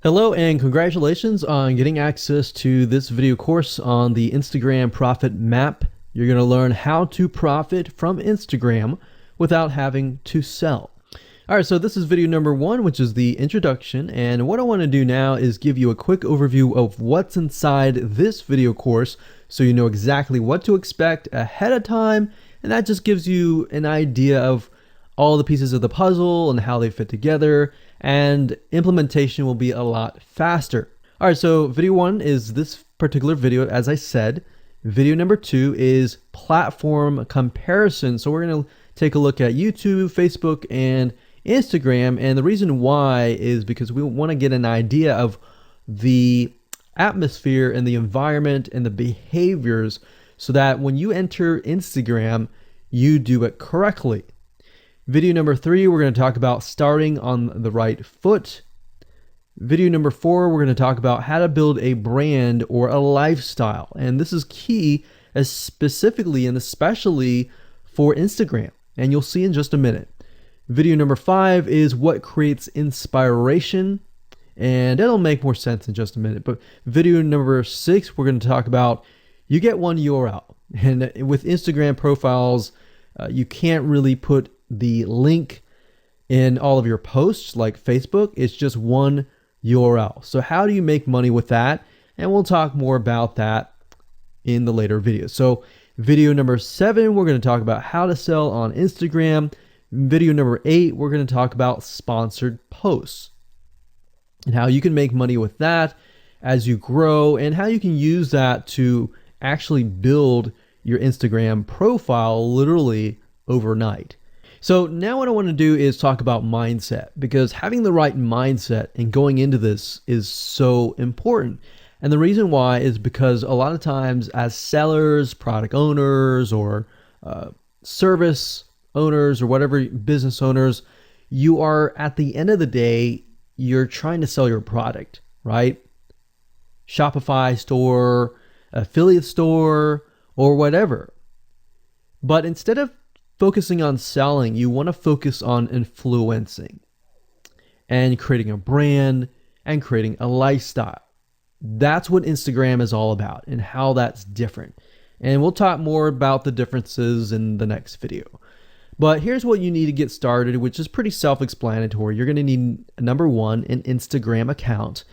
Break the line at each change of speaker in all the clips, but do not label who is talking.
Hello and congratulations on getting access to this video course on the Instagram profit map. You're going to learn how to profit from Instagram without having to sell. All right, so this is video number 1, which is the introduction. And what I want to do now is give you a quick overview of what's inside this video course so you know exactly what to expect ahead of time. And that just gives you an idea of all the pieces of the puzzle and how they fit together, and implementation will be a lot faster. All right, so video 1 is this particular video, as I said. Video number 2 is platform comparison. So we're going to take a look at YouTube, Facebook, and Instagram. And the reason why is because we want to get an idea of the atmosphere and the environment and the behaviors so that when you enter Instagram, you do it correctly. Video number 3, we're going to talk about starting on the right foot. Video number 4, we're going to talk about how to build a brand or a lifestyle. And this is key, as specifically and especially for Instagram. And you'll see in just a minute. Video number 5 is what creates inspiration. And it'll make more sense in just a minute. But video number 6, we're going to talk about you get one URL. And with Instagram profiles, you can't really put the link in all of your posts like Facebook. It's just one URL. So how do you make money with that? And we'll talk more about that in the later videos. So video number 7, we're going to talk about how to sell on Instagram. Video number 8, we're going to talk about sponsored posts and how you can make money with that as you grow, and how you can use that to actually build your Instagram profile literally overnight. So now what I want to do is talk about mindset, because having the right mindset and going into this is so important. And the reason why is because a lot of times as sellers, product owners, or service owners, or whatever, business owners, you are, at the end of the day, you're trying to sell your product, right? Shopify store, affiliate store, or whatever. But instead of focusing on selling, you want to focus on influencing and creating a brand and creating a lifestyle. That's what Instagram is all about and how that's different. And we'll talk more about the differences in the next video. But here's what you need to get started, which is pretty self-explanatory. You're going to need, number 1, an Instagram account.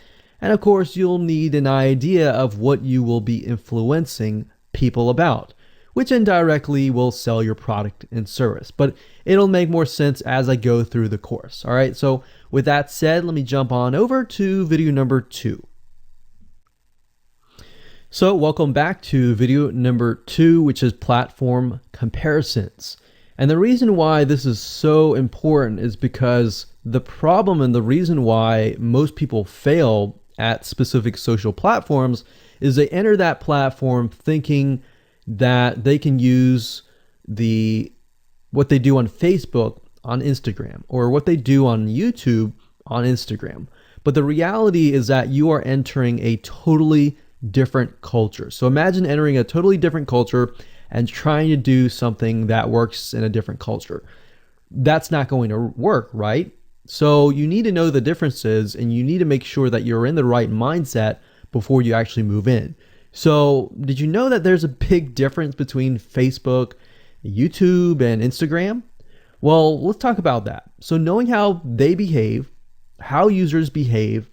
And of course, you'll need an idea of what you will be influencing people about, which indirectly will sell your product and service. But it'll make more sense as I go through the course. All right, so with that said, let me jump on over to video number 2. So welcome back to video number 2, which is platform comparisons. And the reason why this is so important is because the problem and the reason why most people fail at specific social platforms is they enter that platform thinking that they can use what they do on Facebook on Instagram, or what they do on YouTube on Instagram. But the reality is that you are entering a totally different culture. So imagine entering a totally different culture and trying to do something that works in a different culture. That's not going to work, right? So you need to know the differences, and you need to make sure that you're in the right mindset before you actually move in. So did you know that there's a big difference between Facebook, YouTube, and Instagram? Well, let's talk about that. So knowing how they behave, how users behave,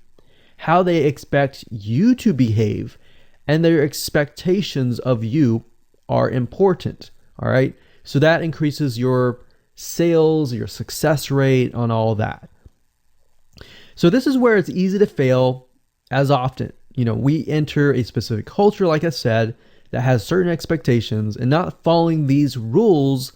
how they expect you to behave, and their expectations of you are important. All right. So that increases your sales, your success rate on all that. So this is where it's easy to fail as often. You know, we enter a specific culture, like I said, that has certain expectations, and not following these rules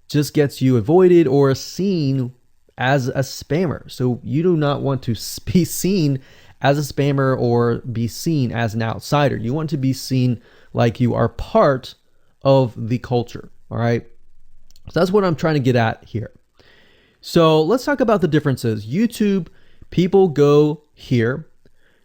just gets you avoided or seen as a spammer. So you do not want to be seen as a spammer or be seen as an outsider. You want to be seen like you are part of the culture. All right. So that's what I'm trying to get at here. So let's talk about the differences. YouTube, people go here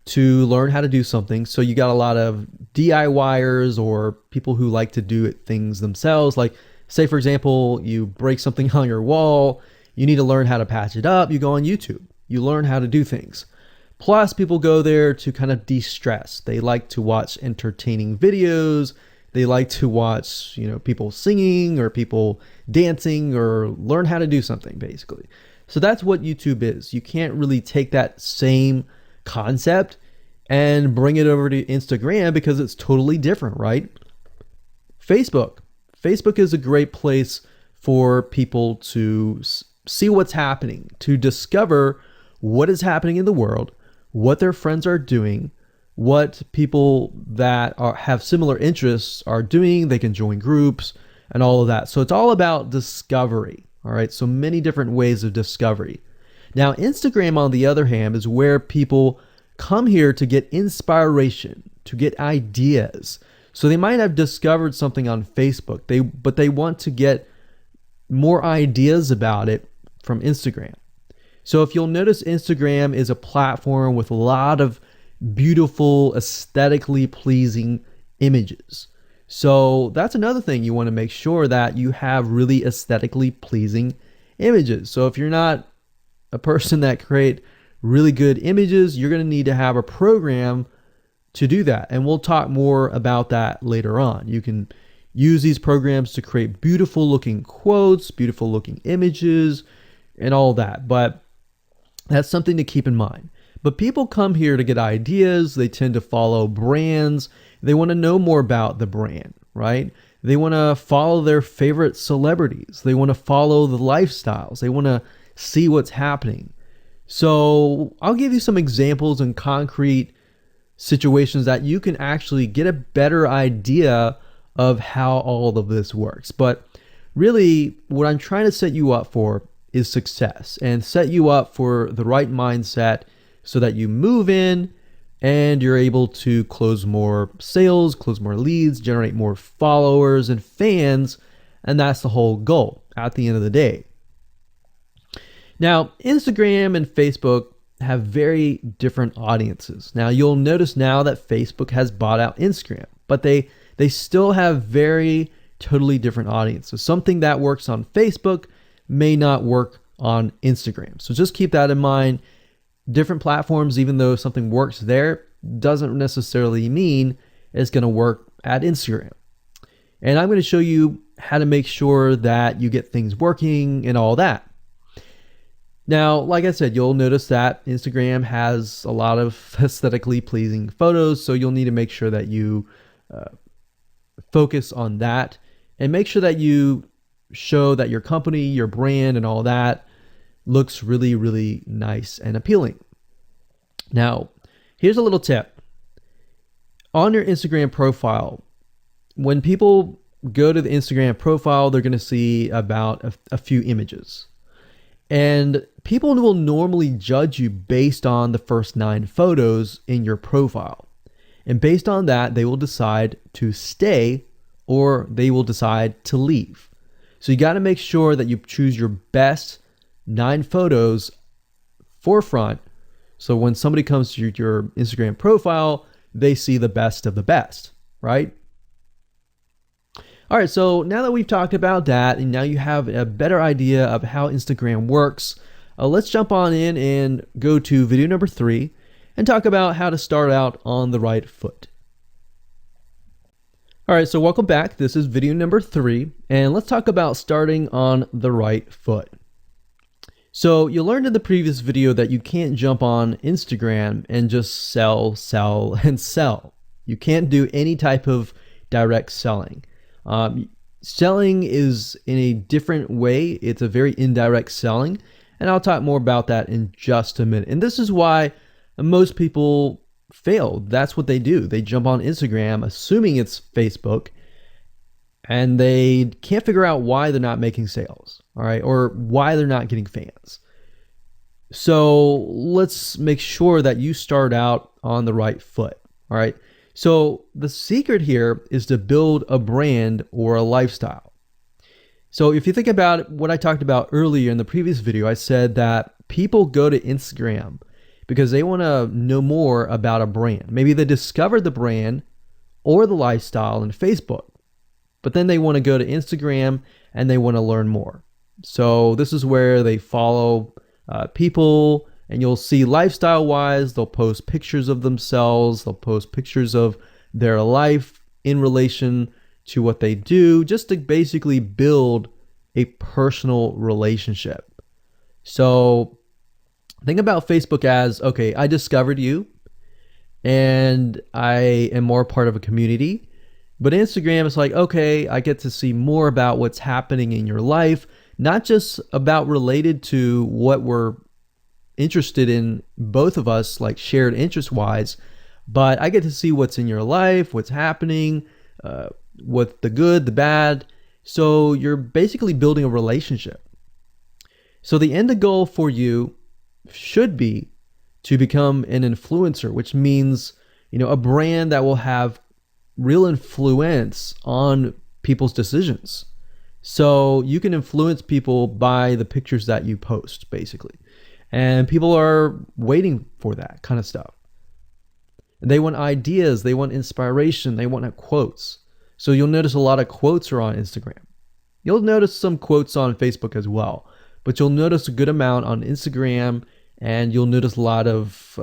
to learn how to do something. So you got a lot of DIYers, or people who like to do things themselves. Like, say, for example, you break something on your wall, you need to learn how to patch it up. You go on YouTube, you learn how to do things. Plus, people go there to kind of de-stress. They like to watch entertaining videos. They like to watch, people singing or people dancing or learn how to do something, basically. So that's what YouTube is. You can't really take that same concept and bring it over to Instagram because it's totally different, right? Facebook is a great place for people to see what's happening, to discover what is happening in the world, what their friends are doing, what people that have similar interests are doing. They can join groups and all of that. So it's all about discovery. All right. So many different ways of discovery. Now, Instagram, on the other hand, is where people come here to get inspiration, to get ideas. So they might have discovered something on Facebook, but they want to get more ideas about it from Instagram. So if you'll notice, Instagram is a platform with a lot of beautiful, aesthetically pleasing images. So that's another thing. You want to make sure that you have really aesthetically pleasing images. So if you're not a person that create really good images, you're going to need to have a program to do that. And we'll talk more about that later on. You can use these programs to create beautiful looking quotes, beautiful looking images, and all that. But that's something to keep in mind. But people come here to get ideas. They tend to follow brands. They want to know more about the brand, right? They want to follow their favorite celebrities. They want to follow the lifestyles. They want to see what's happening. So I'll give you some examples and concrete situations that you can actually get a better idea of how all of this works. But really, what I'm trying to set you up for is success, and set you up for the right mindset so that you move in and you're able to close more sales, close more leads, generate more followers and fans. And that's the whole goal at the end of the day. Now, Instagram and Facebook have very different audiences. Now, you'll notice now that Facebook has bought out Instagram, but they still have very totally different audiences. Something that works on Facebook may not work on Instagram. So just keep that in mind. Different platforms, even though something works there, doesn't necessarily mean it's going to work at Instagram. And I'm going to show you how to make sure that you get things working and all that. Now, like I said, you'll notice that Instagram has a lot of aesthetically pleasing photos, so you'll need to make sure that you focus on that and make sure that you show that your company, your brand, and all that looks really, really nice and appealing. Now, here's a little tip. On your Instagram profile, when people go to the Instagram profile, they're going to see about a few images. And people will normally judge you based on the first 9 photos in your profile. And based on that, they will decide to stay or they will decide to leave. So you got to make sure that you choose your best 9 photos forefront. So when somebody comes to your Instagram profile, they see the best of the best, right? All right, so now that we've talked about that, and now you have a better idea of how Instagram works, let's jump on in and go to video number 3 and talk about how to start out on the right foot. All right, so welcome back. This is video number 3, and let's talk about starting on the right foot. So you learned in the previous video that you can't jump on Instagram and just sell, and sell. You can't do any type of direct selling. Selling is in a different way. It's a very indirect selling, and I'll talk more about that in just a minute. And this is why most people fail. That's what they do. They jump on Instagram assuming it's Facebook, and they can't figure out why they're not making sales, all right, or why they're not getting fans. So let's make sure that you start out on the right foot, all right? So the secret here is to build a brand or a lifestyle. So if you think about what I talked about earlier in the previous video, I said that people go to Instagram because they want to know more about a brand. Maybe they discovered the brand or the lifestyle in Facebook, but then they want to go to Instagram and they want to learn more. So this is where they follow people And you'll see lifestyle-wise, they'll post pictures of themselves, they'll post pictures of their life in relation to what they do, just to basically build a personal relationship. So think about Facebook as, okay, I discovered you and I am more part of a community. But Instagram is like, okay, I get to see more about what's happening in your life, not just about related to what we're interested in, both of us, like shared interest wise, but I get to see what's in your life, what's happening, what the good, the bad. So you're basically building a relationship. So the end goal for you should be to become an influencer, which means, a brand that will have real influence on people's decisions. So you can influence people by the pictures that you post, basically. And people are waiting for that kind of stuff. They want ideas, they want inspiration, they want quotes. So you'll notice a lot of quotes are on Instagram. You'll notice some quotes on Facebook as well, but you'll notice a good amount on Instagram, and you'll notice a lot of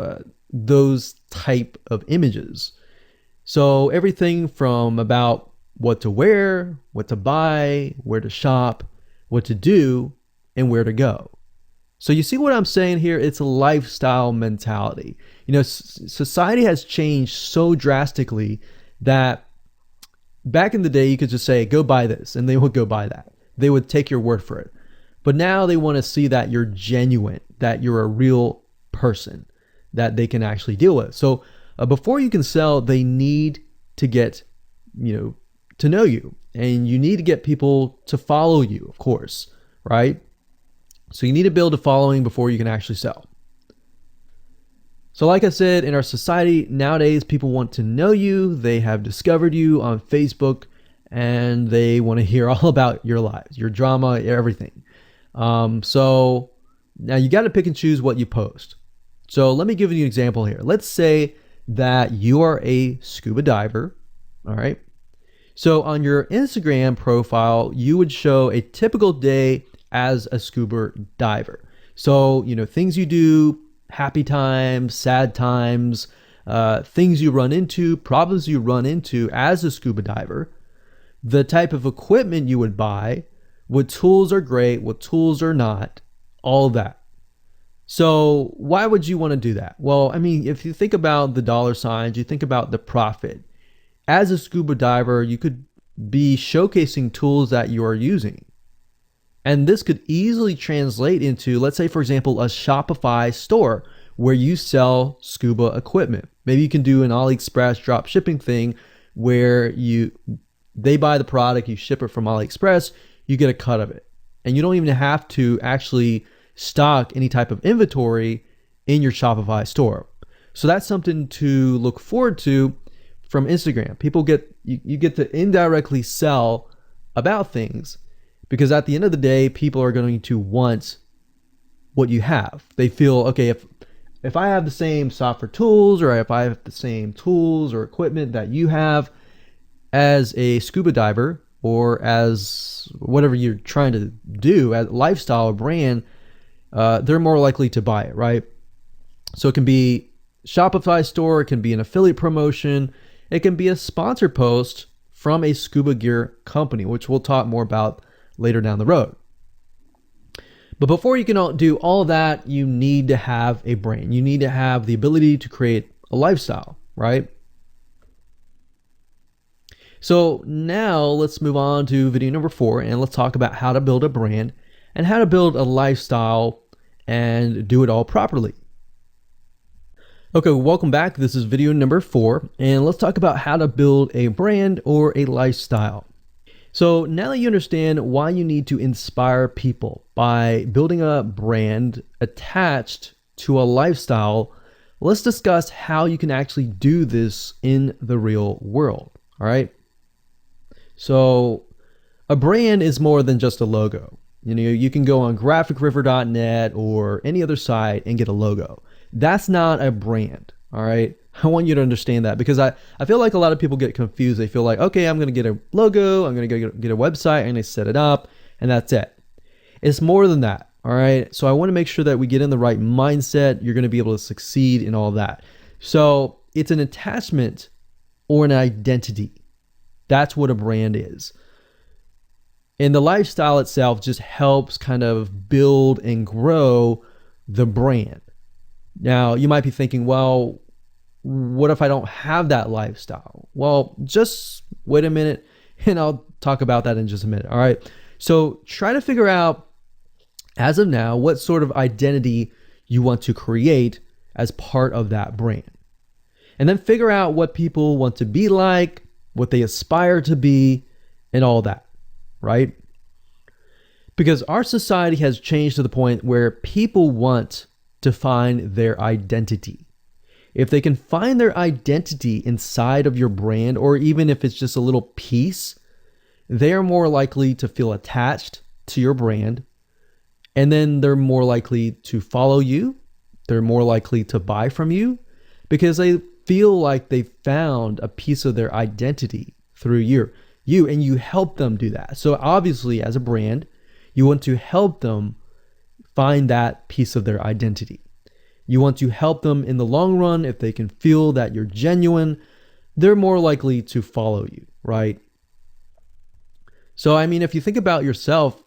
those type of images. So everything from about what to wear, what to buy, where to shop, what to do, and where to go. So you see what I'm saying here? It's a lifestyle mentality. Society has changed so drastically that back in the day, you could just say, go buy this, and they would go buy that. They would take your word for it. But now they want to see that you're genuine, that you're a real person that they can actually deal with. So before you can sell, they need to get, to know you, and you need to get people to follow you, of course, right? So you need to build a following before you can actually sell. So like I said, in our society nowadays, people want to know you. They have discovered you on Facebook, and they want to hear all about your lives, your drama, everything. So now you got to pick and choose what you post. So let me give you an example here. Let's say that you are a scuba diver, all right? So on your Instagram profile, you would show a typical day as a scuba diver. So, things you do, happy times, sad times, things you run into, problems you run into as a scuba diver, the type of equipment you would buy, what tools are great, what tools are not, all that. So why would you want to do that? Well, if you think about the dollar signs, you think about the profit. As a scuba diver, you could be showcasing tools that you are using. And this could easily translate into, let's say, for example, a Shopify store where you sell scuba equipment. Maybe you can do an AliExpress drop shipping thing where they buy the product, you ship it from AliExpress, you get a cut of it. And you don't even have to actually stock any type of inventory in your Shopify store. So that's something to look forward to from Instagram. You get to indirectly sell about things, because at the end of the day, people are going to want what you have. They feel, okay, if I have the same software tools, or if I have the same tools or equipment that you have as a scuba diver, or as whatever you're trying to do, as lifestyle or brand, they're more likely to buy it, right? So it can be Shopify store, it can be an affiliate promotion, it can be a sponsor post from a scuba gear company, which we'll talk more about later down the road. But before you can do all of that, you need to have a brand. You need to have the ability to create a lifestyle, right? So now let's move on to video number 4, and let's talk about how to build a brand and how to build a lifestyle and do it all properly. Okay, welcome back. This is video number 4, and let's talk about how to build a brand or a lifestyle. So now that you understand why you need to inspire people by building a brand attached to a lifestyle, let's discuss how you can actually do this in the real world, all right? So a brand is more than just a logo. You can go on graphicriver.net or any other site and get a logo. That's not a brand, all right? I want you to understand that, because I feel like a lot of people get confused. They feel like, okay, I'm going to get a logo, I'm going to get a website, I'm going to set it up, and that's it. It's more than that. All right. So I want to make sure that we get in the right mindset. You're going to be able to succeed in all that. So it's an attachment or an identity. That's what a brand is. And the lifestyle itself just helps kind of build and grow the brand. Now, you might be thinking, well, what if I don't have that lifestyle? Well, just wait a minute and I'll talk about that in just a minute. All right. So try to figure out, as of now, what sort of identity you want to create as part of that brand. And then figure out what people want to be like, what they aspire to be, and all that, right? Because our society has changed to the point where people want to find their identity. If they can find their identity inside of your brand, or even if it's just a little piece, they are more likely to feel attached to your brand. And then they're more likely to follow you. They're more likely to buy from you because they feel like they found a piece of their identity through you, and you help them do that. So obviously, as a brand, you want to help them find that piece of their identity. You want to help them in the long run. If they can feel that you're genuine, they're more likely to follow you, right? So, I mean, if you think about yourself,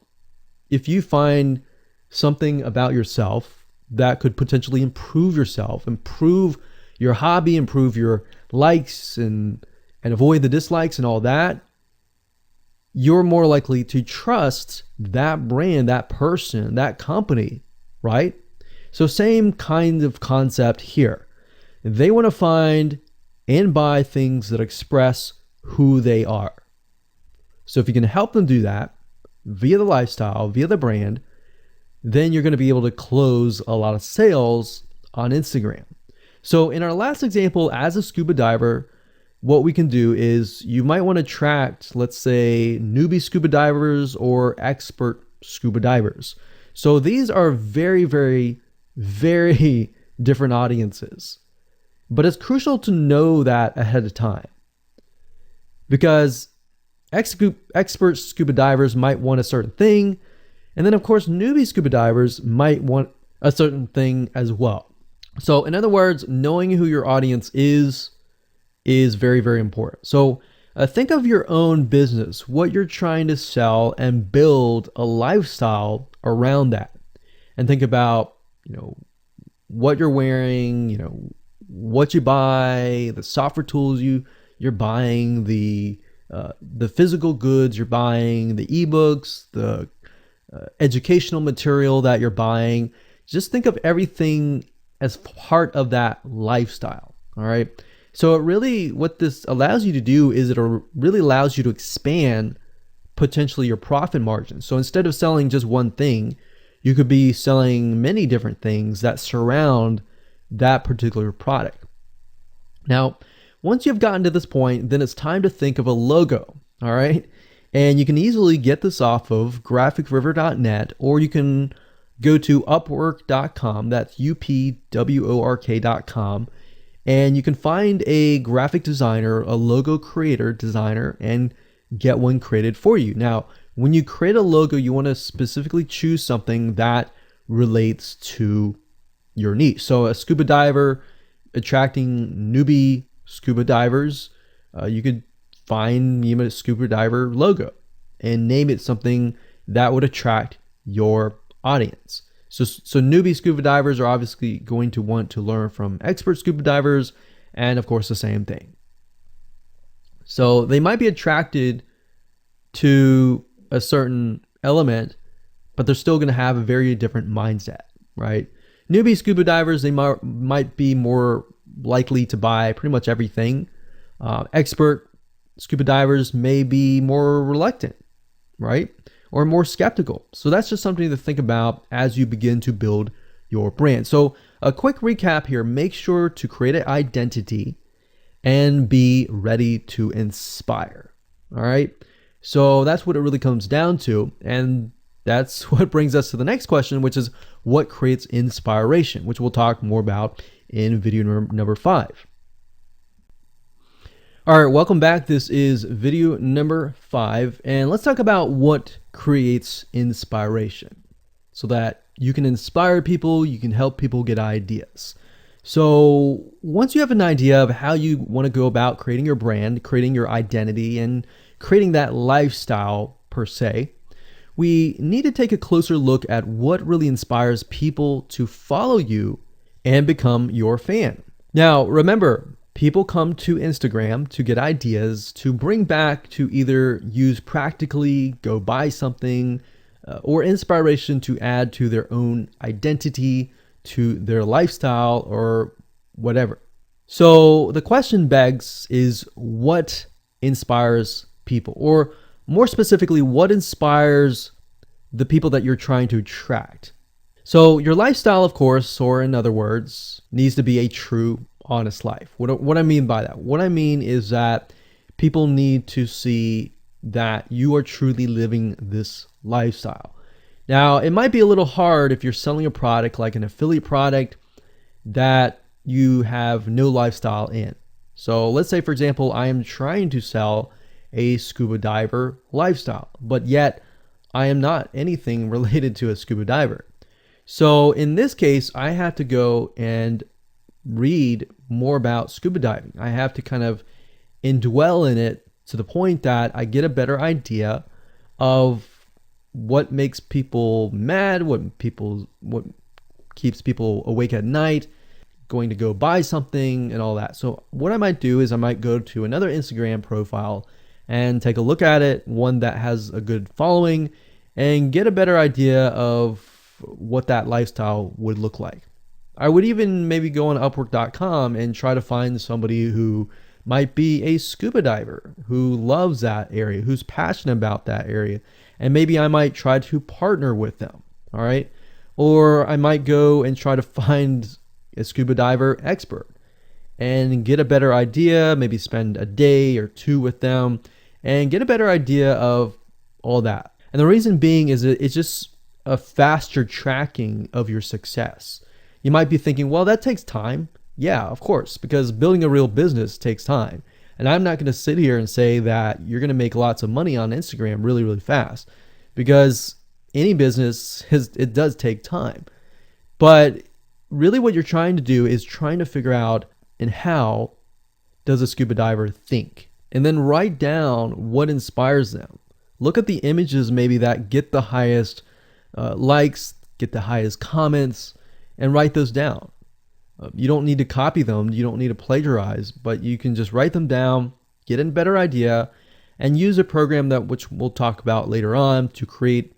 if you find something about yourself that could potentially improve yourself, improve your hobby, improve your likes and avoid the dislikes and all that, you're more likely to trust that brand, that person, that company, right? So same kind of concept here. They want to find and buy things that express who they are. So if you can help them do that via the lifestyle, via the brand, then you're going to be able to close a lot of sales on Instagram. So in our last example, as a scuba diver, what we can do is you might want to attract, let's say, newbie scuba divers or expert scuba divers. So these are very, very, very different audiences. But it's crucial to know that ahead of time, because expert scuba divers might want a certain thing. And then, of course, newbie scuba divers might want a certain thing as well. So in other words, knowing who your audience is very, very important. So think of your own business, what you're trying to sell, and build a lifestyle around that. And think about, what you're wearing, what you buy, the software tools you're buying, the physical goods you're buying, the ebooks, the educational material that you're buying. Just think of everything as part of that lifestyle. All right. So what this allows you to do is it really allows you to expand potentially your profit margin. So instead of selling just one thing, you could be selling many different things that surround that particular product. Now, once you've gotten to this point, then it's time to think of a logo. All right. And you can easily get this off of graphicriver.net, or you can go to upwork.com. That's upwork.com. And you can find a graphic designer, a logo creator designer, and get one created for you. Now, when you create a logo, you want to specifically choose something that relates to your niche. So a scuba diver attracting newbie scuba divers, you could find a scuba diver logo and name it something that would attract your audience. So newbie scuba divers are obviously going to want to learn from expert scuba divers, and of course the same thing. So they might be attracted to a certain element, but they're still going to have a very different mindset, right? Newbie scuba divers, they might be more likely to buy pretty much everything. Expert scuba divers may be more reluctant, right? Or more skeptical. So that's just something to think about as you begin to build your brand. So a quick recap here: make sure to create an identity and be ready to inspire. All right. So that's what it really comes down to. And that's what brings us to the next question, which is what creates inspiration, which we'll talk more about in video number 5. All right, welcome back. This is video number 5, and let's talk about what creates inspiration so that you can inspire people, you can help people get ideas. So once you have an idea of how you want to go about creating your brand, creating your identity, and creating that lifestyle per se, we need to take a closer look at what really inspires people to follow you and become your fan. Now, remember, people come to Instagram to get ideas to bring back to either use practically, go buy something, or inspiration to add to their own identity, to their lifestyle, or whatever. So the question begs is, what inspires people? Or more specifically, what inspires the people that you're trying to attract? So your lifestyle, of course, or in other words, needs to be a true, honest life. What I mean by that? What I mean is that people need to see that you are truly living this lifestyle. Now, it might be a little hard if you're selling a product like an affiliate product that you have no lifestyle in. So let's say, for example, I am trying to sell a scuba diver lifestyle, but yet I am not anything related to a scuba diver. So in this case, I have to go and read more about scuba diving. I have to kind of indwell in it to the point that I get a better idea of what makes people mad, what keeps people awake at night, going to go buy something and all that. So what I might do is I might go to another Instagram profile and take a look at it, one that has a good following, and get a better idea of what that lifestyle would look like. I would even maybe go on Upwork.com and try to find somebody who might be a scuba diver, who loves that area, who's passionate about that area. And maybe I might try to partner with them, all right? Or I might go and try to find a scuba diver expert and get a better idea, maybe spend a day or two with them and get a better idea of all that. And the reason being is that it's just a faster tracking of your success. You might be thinking, well, that takes time. Yeah, of course, because building a real business takes time. And I'm not going to sit here and say that you're going to make lots of money on Instagram really, really fast, because any business, it does take time. But really what you're trying to do is trying to figure out, and how does a scuba diver think? And then write down what inspires them. Look at the images maybe that get the highest likes, get the highest comments, and write those down. You don't need to copy them. You don't need to plagiarize, but you can just write them down, get a better idea, and use a program that which we'll talk about later on to create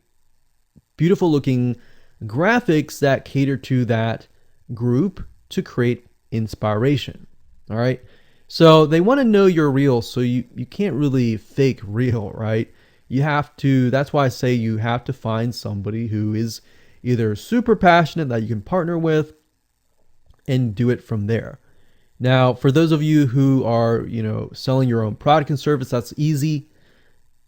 beautiful looking graphics that cater to that group to create inspiration. All right. So they want to know you're real. So you can't really fake real, right? You have to, that's why I say you have to find somebody who is either super passionate that you can partner with and do it from there. Now, for those of you who are, selling your own product and service, that's easy.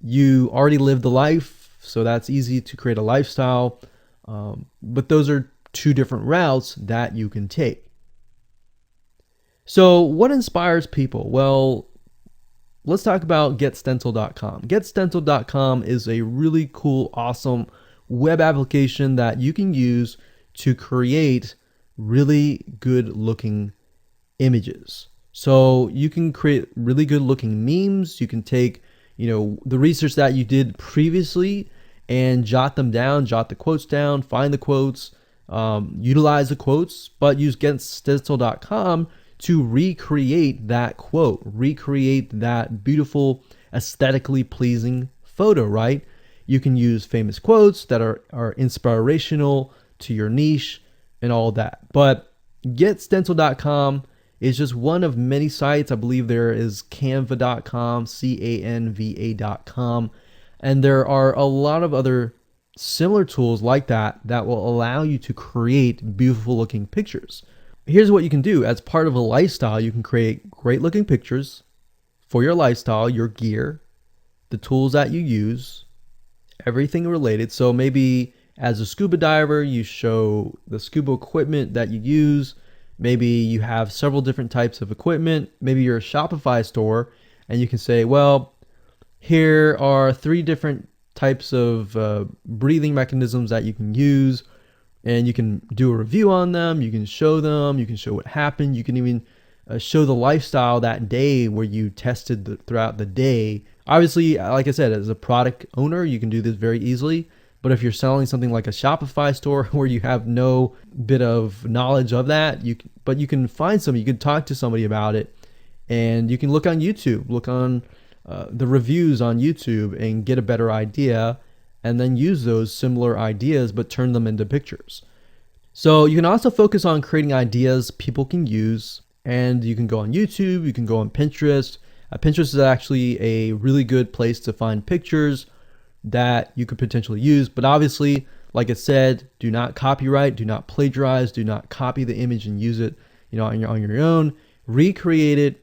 You already live the life, so that's easy to create a lifestyle. But those are two different routes that you can take. So what inspires people? Well, let's talk about getstencil.com. Getstencil.com is a really cool, awesome web application that you can use to create really good looking images. So you can create really good looking memes. You can take, the research that you did previously and jot them down, jot the quotes down, find the quotes, utilize the quotes, but use getstencil.com to recreate that quote, recreate that beautiful, aesthetically pleasing photo, right? You can use famous quotes that are inspirational to your niche and all that. But getstencil.com is just one of many sites. I believe there is canva.com, canva.com. And there are a lot of other similar tools like that will allow you to create beautiful looking pictures. Here's what you can do. As part of a lifestyle, you can create great looking pictures for your lifestyle, your gear, the tools that you use, everything related. So maybe as a scuba diver, you show the scuba equipment that you use. Maybe you have several different types of equipment. Maybe you're a Shopify store and you can say, well, here are 3 different types of breathing mechanisms that you can use. and you can do a review on them. You can show them. You can show what happened. You can even show the lifestyle that day where you tested throughout the day. Obviously, like I said, as a product owner, you can do this very easily. But if you're selling something like a Shopify store where you have no bit of knowledge of that, you can find somebody, you can talk to somebody about it, and you can look on YouTube, look on the reviews on YouTube and get a better idea, and then use those similar ideas but turn them into pictures. So you can also focus on creating ideas people can use, and you can go on YouTube, you can go on Pinterest. Pinterest is actually a really good place to find pictures that you could potentially use, but obviously, like I said, do not copyright, do not plagiarize, do not copy the image and use it, on your own. Recreate it,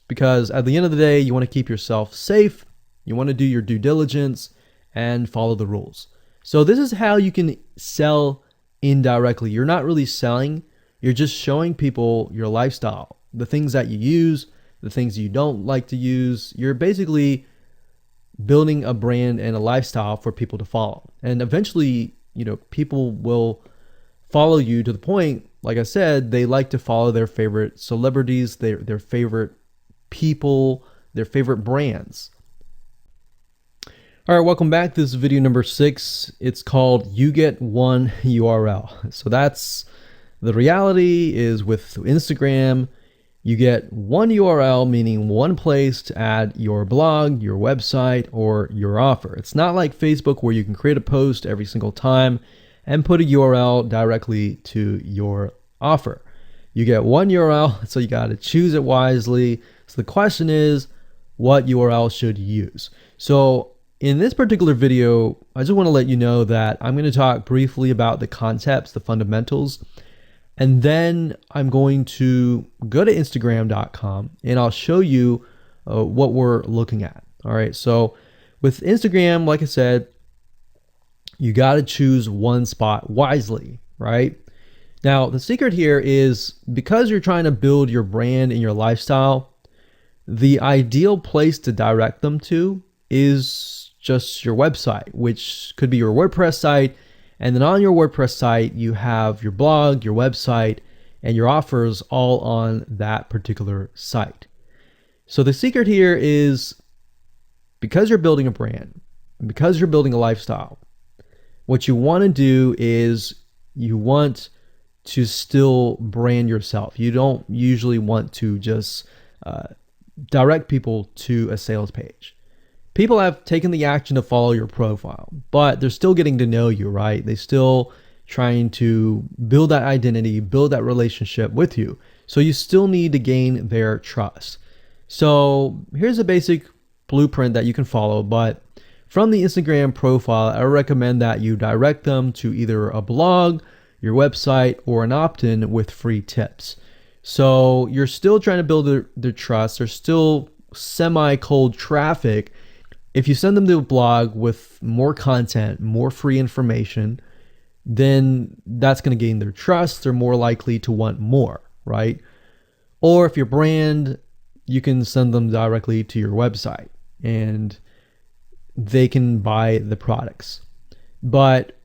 because at the end of the day, you want to keep yourself safe. You want to do your due diligence and follow the rules. So this is how you can sell indirectly. You're not really selling, you're just showing people your lifestyle, the things that you use, the things you don't like to use. You're basically building a brand and a lifestyle for people to follow. And eventually, people will follow you to the point, like I said, they like to follow their favorite celebrities, their favorite people, their favorite brands. All right, welcome back. This is video number 6. It's called You Get One URL. So that's the reality is with Instagram, you get one URL, meaning one place to add your blog, your website, or your offer. It's not like Facebook where you can create a post every single time and put a URL directly to your offer. You get one URL, so you got to choose it wisely. So the question is, what URL should you use? So in this particular video, I just want to let you know that I'm going to talk briefly about the concepts, the fundamentals, and then I'm going to go to Instagram.com and I'll show you what we're looking at. All right, so with Instagram, like I said, you got to choose one spot wisely, right? Now, the secret here is because you're trying to build your brand and your lifestyle, the ideal place to direct them to is just your website, which could be your WordPress site. And then on your WordPress site, you have your blog, your website, and your offers all on that particular site. So the secret here is because you're building a brand, because you're building a lifestyle, what you want to do is you want to still brand yourself. You don't usually want to just direct people to a sales page. People have taken the action to follow your profile, but they're still getting to know you, right? They're still trying to build that identity, build that relationship with you. So you still need to gain their trust. So here's a basic blueprint that you can follow, but from the Instagram profile, I recommend that you direct them to either a blog, your website, or an opt-in with free tips. So you're still trying to build their trust. There's still semi-cold traffic. If you send them to a blog with more content, more free information, then that's going to gain their trust. They're more likely to want more, right? Or if your brand, you can send them directly to your website and they can buy the products. But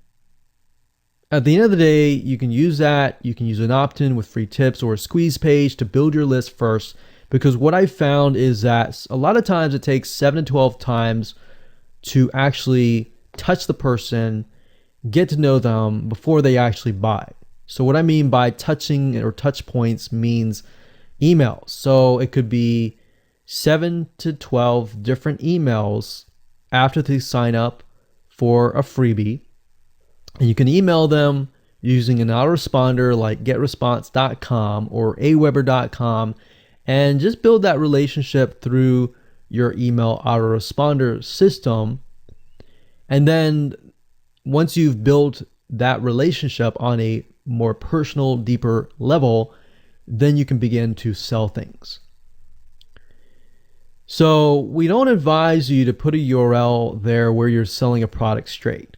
at the end of the day, you can use that. You can use an opt-in with free tips or a squeeze page to build your list first. Because what I found is that a lot of times it takes 7 to 12 times to actually touch the person, get to know them before they actually buy. So what I mean by touching or touch points means emails. So it could be 7 to 12 different emails after they sign up for a freebie. And you can email them using an autoresponder like getresponse.com or aweber.com. And just build that relationship through your email autoresponder system. And then once you've built that relationship on a more personal, deeper level, then you can begin to sell things. So we don't advise you to put a URL there where you're selling a product straight.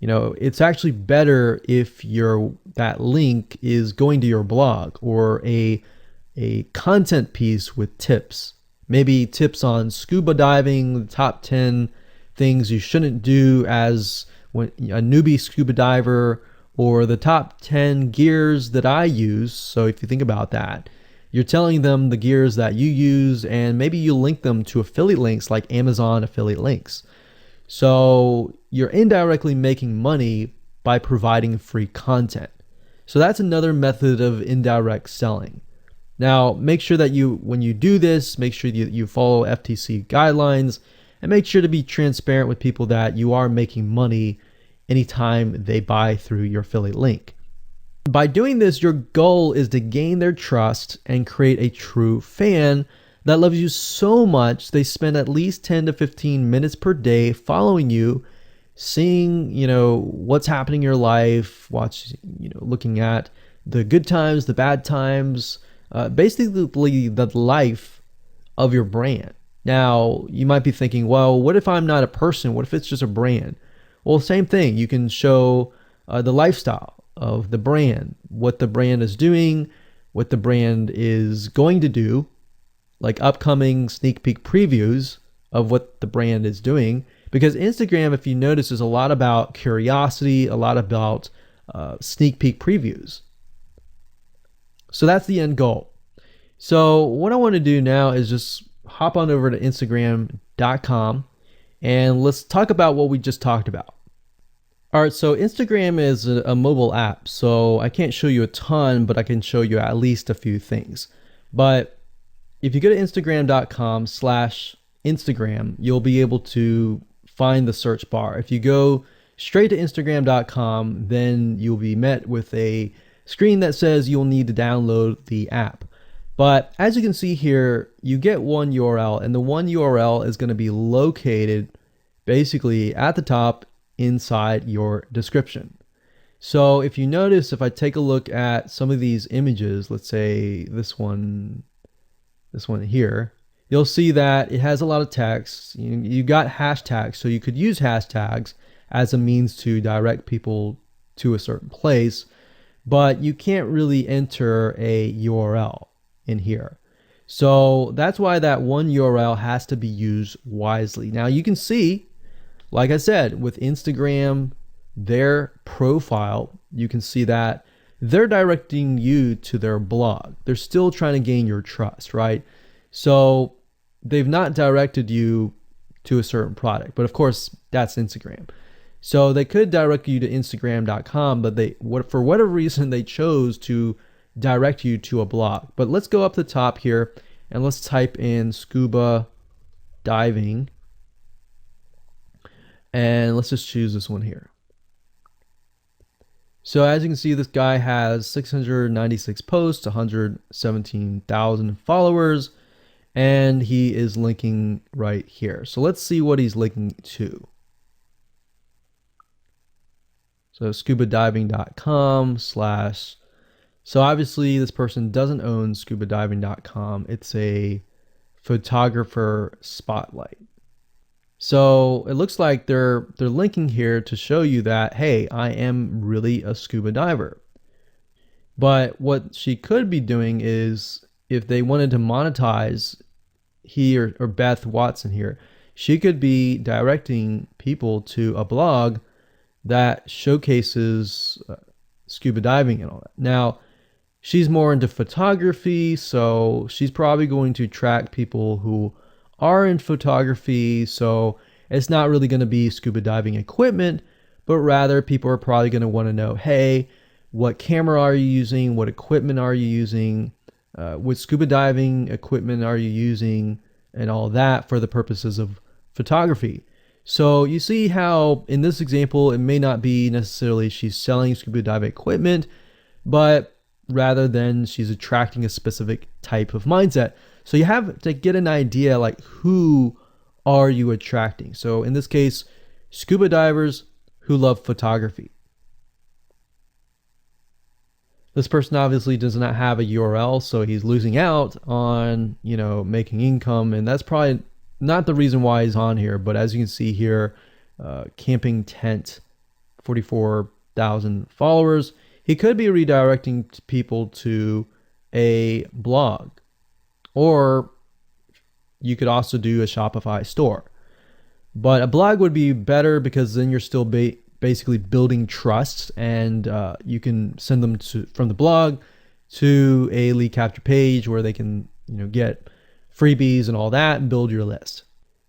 It's actually better if that link is going to your blog or a content piece with tips, maybe tips on scuba diving, the top 10 things you shouldn't do as a newbie scuba diver, or the top 10 gears that I use. So if you think about that, you're telling them the gears that you use, and maybe you link them to affiliate links like Amazon affiliate links. So you're indirectly making money by providing free content. So that's another method of indirect selling. Now, make sure that when you do this, make sure you follow FTC guidelines, and make sure to be transparent with people that you are making money anytime they buy through your affiliate link. By doing this, your goal is to gain their trust and create a true fan that loves you so much they spend at least 10 to 15 minutes per day following you, seeing, what's happening in your life, looking at the good times, the bad times, basically the life of your brand. Now, you might be thinking, well, what if I'm not a person? What if it's just a brand? Well, same thing. You can show the lifestyle of the brand, what the brand is doing, what the brand is going to do, like upcoming sneak peek previews of what the brand is doing. Because Instagram, if you notice, is a lot about curiosity, a lot about sneak peek previews. So that's the end goal. So what I want to do now is just hop on over to Instagram.com and let's talk about what we just talked about. All right, so Instagram is a mobile app, so I can't show you a ton, but I can show you at least a few things. But if you go to Instagram.com/Instagram, you'll be able to find the search bar. If you go straight to Instagram.com, then you'll be met with a screen that says you'll need to download the app. But as you can see here, you get one URL, and the one URL is going to be located basically at the top inside your description. So if you notice, if I take a look at some of these images, let's say this one here, you'll see that it has a lot of text. You got hashtags, so you could use hashtags as a means to direct people to a certain place, but you can't really enter a URL in here. So that's why that one URL has to be used wisely. Now you can see, like I said, with Instagram, their profile, you can see that they're directing you to their blog. They're still trying to gain your trust, right? So they've not directed you to a certain product, but of course that's Instagram. So they could direct you to Instagram.com, but for whatever reason, they chose to direct you to a blog. But let's go up the top here and let's type in scuba diving. And let's just choose this one here. So as you can see, this guy has 696 posts, 117,000 followers, and he is linking right here. So let's see what he's linking to. So scubadiving.com/. So obviously this person doesn't own scubadiving.com. It's a photographer spotlight. So it looks like they're linking here to show you that, hey, I am really a scuba diver. But what she could be doing is, if they wanted to monetize he or Beth Watson here, she could be directing people to a blog that showcases scuba diving and all that. Now, she's more into photography, so she's probably going to attract people who are in photography. So it's not really going to be scuba diving equipment, but rather people are probably going to want to know, hey, what camera are you using? What equipment are you using? What scuba diving equipment are you using? And all that for the purposes of photography. So you see how in this example, it may not be necessarily she's selling scuba diving equipment, but rather than she's attracting a specific type of mindset. So you have to get an idea, like, who are you attracting? So in this case, scuba divers who love photography. This person obviously does not have a URL, so he's losing out on, making income. And that's probably not the reason why he's on here. But as you can see here, camping tent, 44,000 followers. He could be redirecting people to a blog, or you could also do a Shopify store. But a blog would be better because then you're still basically building trust, and you can send them from the blog to a lead capture page where they can, get freebies and all that and build your list.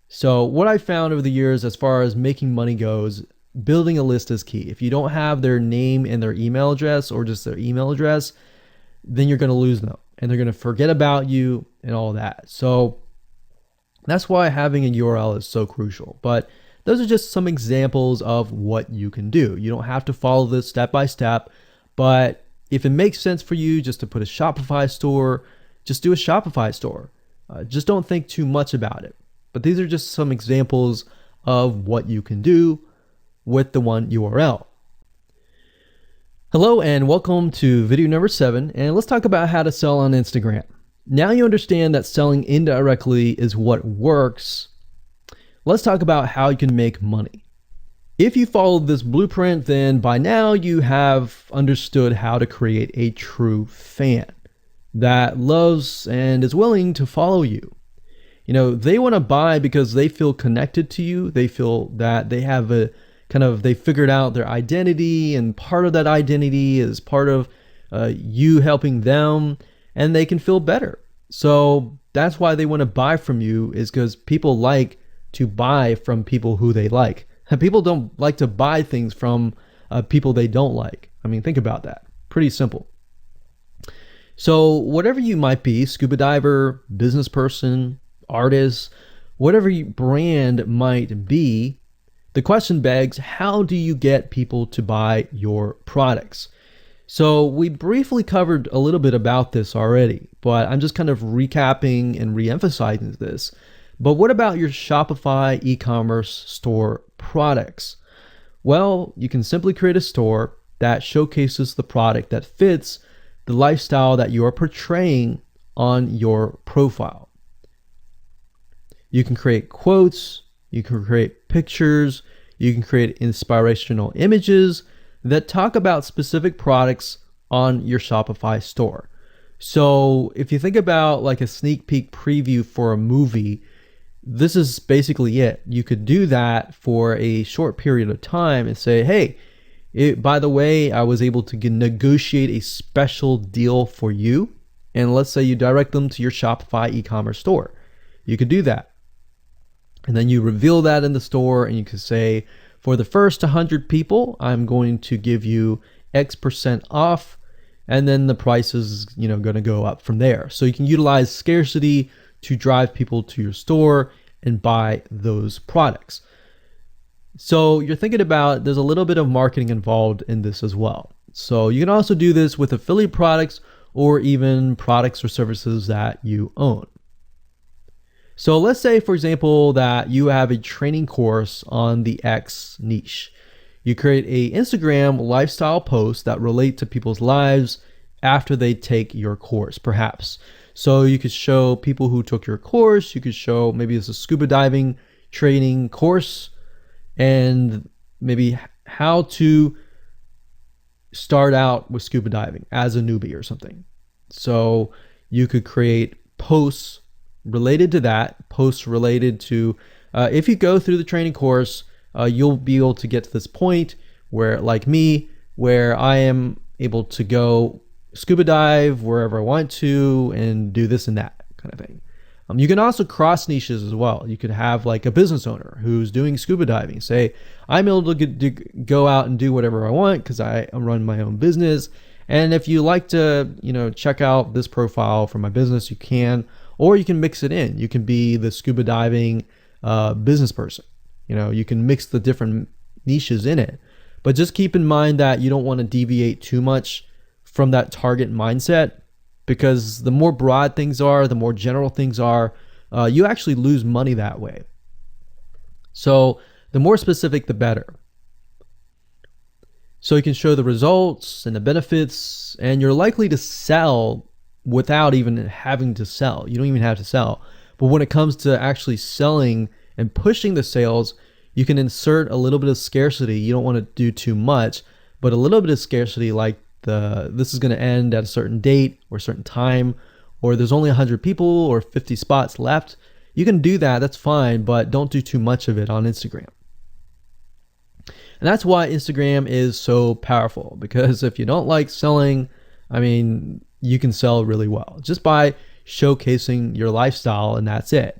So what I found over the years as far as making money goes, building a list is key. If you don't have their name and their email address, or just their email address, then you're going to lose them and they're going to forget about you and all that. So that's why having a URL is so crucial. But those are just some examples of what you can do. You don't have to follow this step by step, but if it makes sense for you just to put a Shopify store, just do a Shopify store. Just don't think too much about it. But these are just some examples of what you can do with the one URL. Hello and welcome to video number 7, and let's talk about how to sell on Instagram. Now you understand that selling indirectly is what works. Let's talk about how you can make money. If you followed this blueprint, then by now you have understood how to create a true fan that loves and is willing to follow you. They want to buy because they feel connected to you. They feel that they have they figured out their identity, and part of that identity is part of you helping them, and they can feel better. So that's why they want to buy from you, is because people like to buy from people who they like. And people don't like to buy things from people they don't like. I mean, think about that. Pretty simple. So whatever you might be, scuba diver, business person, artist, whatever your brand might be, the question begs, how do you get people to buy your products? So we briefly covered a little bit about this already, but I'm just kind of recapping and re-emphasizing this. But what about your Shopify e-commerce store products? Well, you can simply create a store that showcases the product that fits the lifestyle that you are portraying on your profile. You can create quotes, you can create pictures, you can create inspirational images that talk about specific products on your Shopify store. So if you think about like a sneak peek preview for a movie, this is basically it. You could do that for a short period of time and say, hey, by the way, I was able to negotiate a special deal for you. And let's say you direct them to your Shopify e-commerce store. You could do that. And then you reveal that in the store, and you could say, for the first 100 people, I'm going to give you X% off. And then the price is, going to go up from there. So you can utilize scarcity to drive people to your store and buy those products. So you're thinking about, there's a little bit of marketing involved in this as well. So you can also do this with affiliate products or even products or services that you own. So let's say, for example, that you have a training course on the X niche. You create a Instagram lifestyle post that relate to people's lives after they take your course, perhaps. So you could show people who took your course, you could show maybe it's a scuba diving training course, and maybe how to start out with scuba diving as a newbie or something. So you could create posts related to that, posts related to, if you go through the training course, you'll be able to get to this point where, like me, where I am able to go scuba dive wherever I want to and do this and that kind of thing. You can also cross niches as well. You could have like a business owner who's doing scuba diving. Say, I'm able to go out and do whatever I want because I run my own business. And if you like to, check out this profile for my business, you can, or you can mix it in. You can be the scuba diving business person. You can mix the different niches in it. But just keep in mind that you don't want to deviate too much from that target mindset, because the more broad things are, the more general things are, you actually lose money that way. So the more specific, the better. So you can show the results and the benefits, and you're likely to sell without even having to sell. You don't even have to sell. But when it comes to actually selling and pushing the sales, you can insert a little bit of scarcity. You don't want to do too much, but a little bit of scarcity, like this is going to end at a certain date or a certain time, or there's only 100 people or 50 spots left. You can do that, that's fine, but don't do too much of it on Instagram. And that's why Instagram is so powerful, because if you don't like selling, I mean, you can sell really well just by showcasing your lifestyle, and that's it.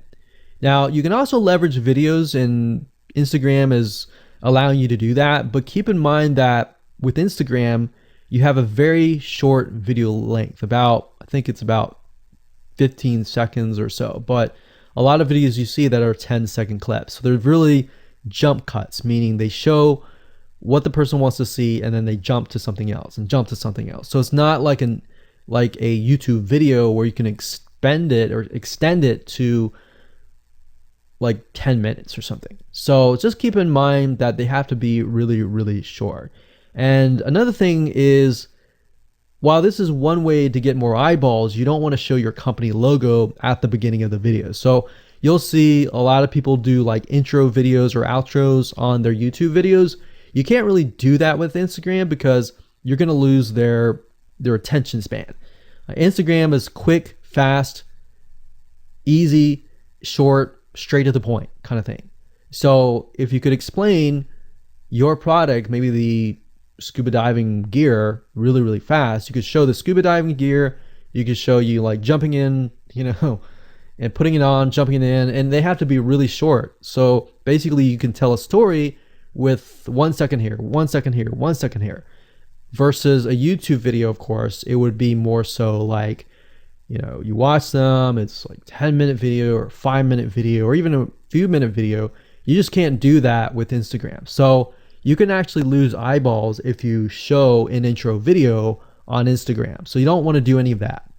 Now, you can also leverage videos, and Instagram is allowing you to do that, but keep in mind that with Instagram, you have a very short video length, I think it's about 15 seconds or so, but a lot of videos you see that are 10-second clips. So they're really jump cuts, meaning they show what the person wants to see and then they jump to something else and jump to something else. So it's not like a YouTube video where you can extend it to like 10 minutes or something. So just keep in mind that they have to be really, really short. And another thing is, while this is one way to get more eyeballs, you don't want to show your company logo at the beginning of the video. So you'll see a lot of people do like intro videos or outros on their YouTube videos. You can't really do that with Instagram because you're going to lose their attention span. Instagram is quick, fast, easy, short, straight to the point kind of thing. So if you could explain your product, maybe the scuba diving gear, really, really fast, you could show the scuba diving gear, you could show you like jumping in, and putting it on, jumping in, and they have to be really short. So basically you can tell a story with 1 second here, 1 second here, 1 second here. Versus a YouTube video, of course, it would be more so like, you watch them, it's like 10-minute video or 5-minute video or even a few minute video. You just can't do that with Instagram. So you can actually lose eyeballs if you show an intro video on Instagram. So you don't want to do any of that.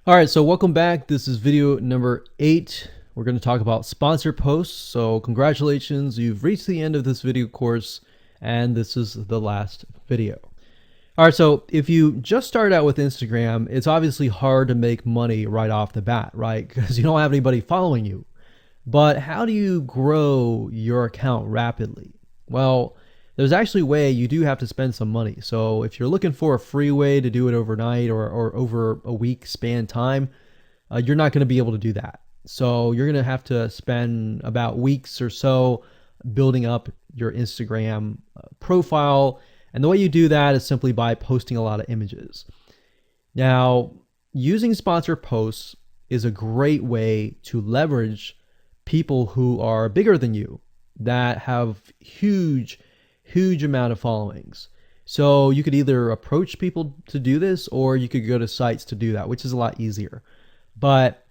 All right, so welcome back. This is video number 8. We're going to talk about sponsored posts. So congratulations, you've reached the end of this video course, and this is the last video. All right, so if you just started out with Instagram, it's obviously hard to make money right off the bat, right? Because you don't have anybody following you. But how do you grow your account rapidly? Well, there's actually a way. You do have to spend some money. So if you're looking for a free way to do it overnight or over a week span time, you're not going to be able to do that. So you're going to have to spend about weeks or so building up your Instagram profile. And the way you do that is simply by posting a lot of images. Now, using sponsored posts is a great way to leverage people who are bigger than you, that have huge amount of followings. So you could either approach people to do this, or you could go to sites to do that, which is a lot easier. But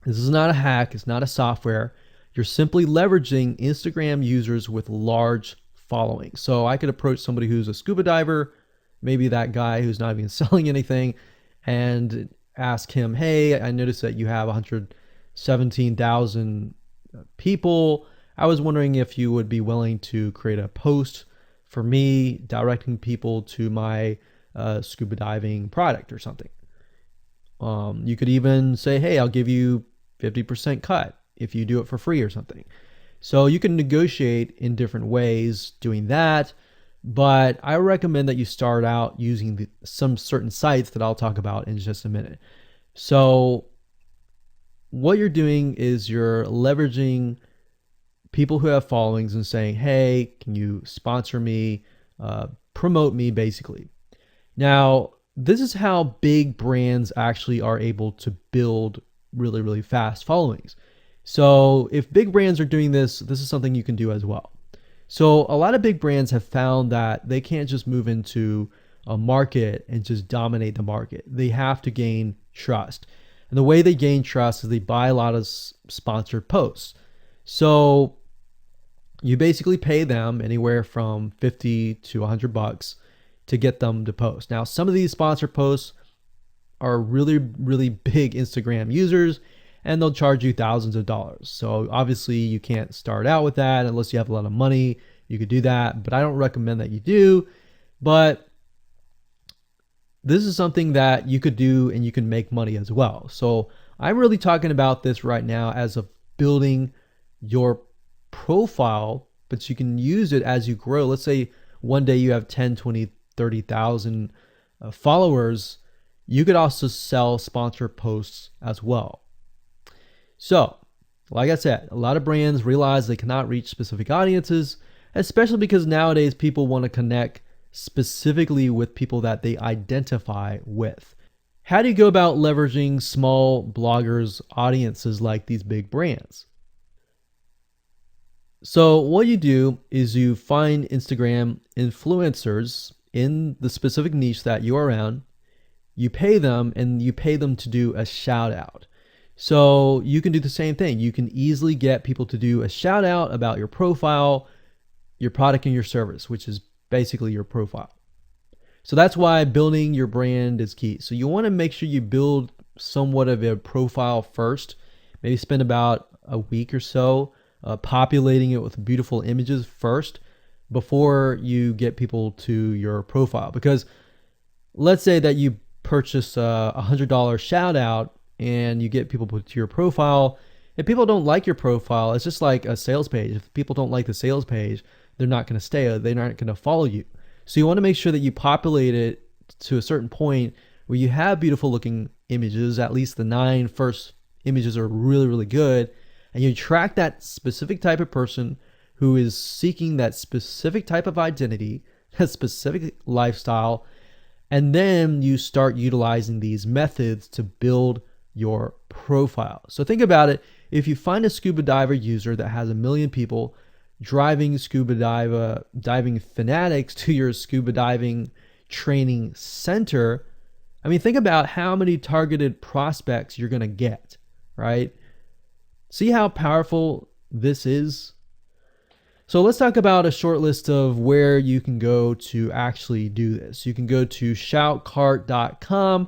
this is not a hack. It's not a software. You're simply leveraging Instagram users with large followings. So I could approach somebody who's a scuba diver, maybe that guy who's not even selling anything, and ask him, hey, I noticed that you have 117,000 people. I was wondering if you would be willing to create a post for me directing people to my scuba diving product or something. You could even say, hey, I'll give you 50% cut if you do it for free or something. So you can negotiate in different ways doing that, but I recommend that you start out using some certain sites that I'll talk about in just a minute. So what you're doing is you're leveraging people who have followings and saying, hey, can you sponsor me, promote me, basically. Now, this is how big brands actually are able to build really, really fast followings. So if big brands are doing this, this is something you can do as well. So a lot of big brands have found that they can't just move into a market and just dominate the market. They have to gain trust. And the way they gain trust is they buy a lot of sponsored posts. So you basically pay them anywhere from $50 to $100 to get them to post. Now, some of these sponsored posts are really, really big Instagram users, and they'll charge you thousands of dollars. So obviously you can't start out with that unless you have a lot of money. You could do that, but I don't recommend that you do. But this is something that you could do and you can make money as well. So I'm really talking about this right now as of building your profile, but you can use it as you grow. Let's say one day you have 10, 20, 30,000 followers. You could also sell sponsored posts as well. So, like I said, a lot of brands realize they cannot reach specific audiences, especially because nowadays people want to connect specifically with people that they identify with. How do you go about leveraging small bloggers' audiences like these big brands? So what you do is you find Instagram influencers in the specific niche that you are around. You pay them, and you pay them to do a shout out. So you can do the same thing. You can easily get people to do a shout out about your profile, your product, and your service, which is basically your profile. So that's why building your brand is key. So you want to make sure you build somewhat of a profile first. Maybe spend about a week or so populating it with beautiful images first before you get people to your profile. Because let's say that you purchase a $100 shout out and you get people to your profile. If people don't like your profile, it's just like a sales page. If people don't like the sales page, they're not going to stay. They're not going to follow you. So you want to make sure that you populate it to a certain point where you have beautiful looking images. At least the 9 first images are really, really good. And you attract that specific type of person who is seeking that specific type of identity, that specific lifestyle. And then you start utilizing these methods to build your profile. So think about it. If you find a scuba diver user that has 1 million people driving scuba diving fanatics to your scuba diving training center, I mean, think about how many targeted prospects you're going to get, right? See how powerful this is? So let's talk about a short list of where you can go to actually do this. You can go to shoutcart.com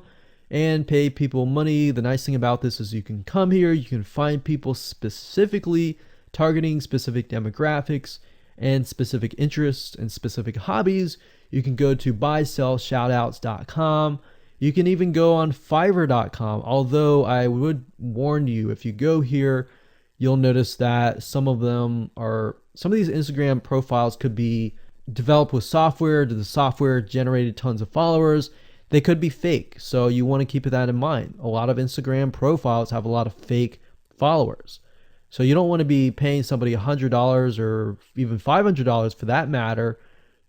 and pay people money. The nice thing about this is you can come here, you can find people specifically targeting specific demographics and specific interests and specific hobbies. You can go to buysellshoutouts.com. You can even go on fiverr.com. Although I would warn you, if you go here, you'll notice that some of these Instagram profiles could be developed with software. The software generated tons of followers. They could be fake. So you want to keep that in mind. A lot of Instagram profiles have a lot of fake followers. So you don't want to be paying somebody $100 or even $500 for that matter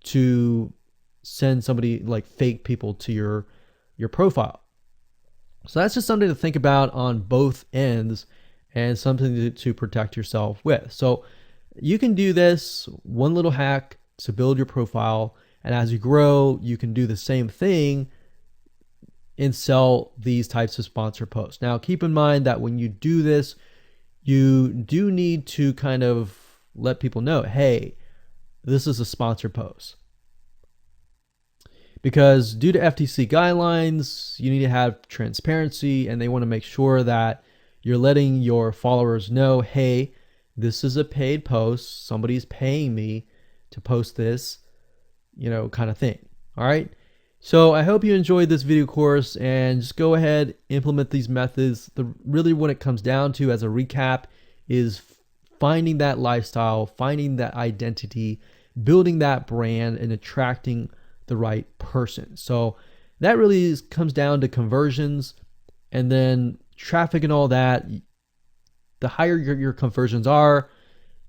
to send somebody like fake people to your profile. So that's just something to think about on both ends and something to protect yourself with. So you can do this one little hack to build your profile. And as you grow, you can do the same thing and sell these types of sponsor posts. Now, keep in mind that when you do this, you do need to kind of let people know, hey, this is a sponsored post. Because due to FTC guidelines, you need to have transparency, and they want to make sure that you're letting your followers know, hey, this is a paid post. Somebody's paying me to post this, kind of thing. All right. So I hope you enjoyed this video course, and just go ahead, implement these methods. Really what it comes down to as a recap is finding that lifestyle, finding that identity, building that brand, and attracting the right person. So that really comes down to conversions, and then traffic and all that. The higher your conversions are,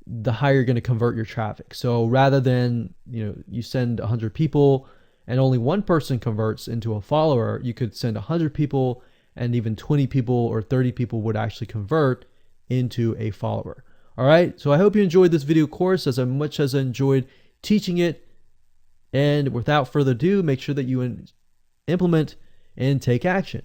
the higher you're going to convert your traffic. So rather than, you send 100 people and only one person converts into a follower, you could send 100 people and even 20 people or 30 people would actually convert into a follower. All right. So I hope you enjoyed this video course as much as I enjoyed teaching it. And without further ado, make sure that you implement and take action.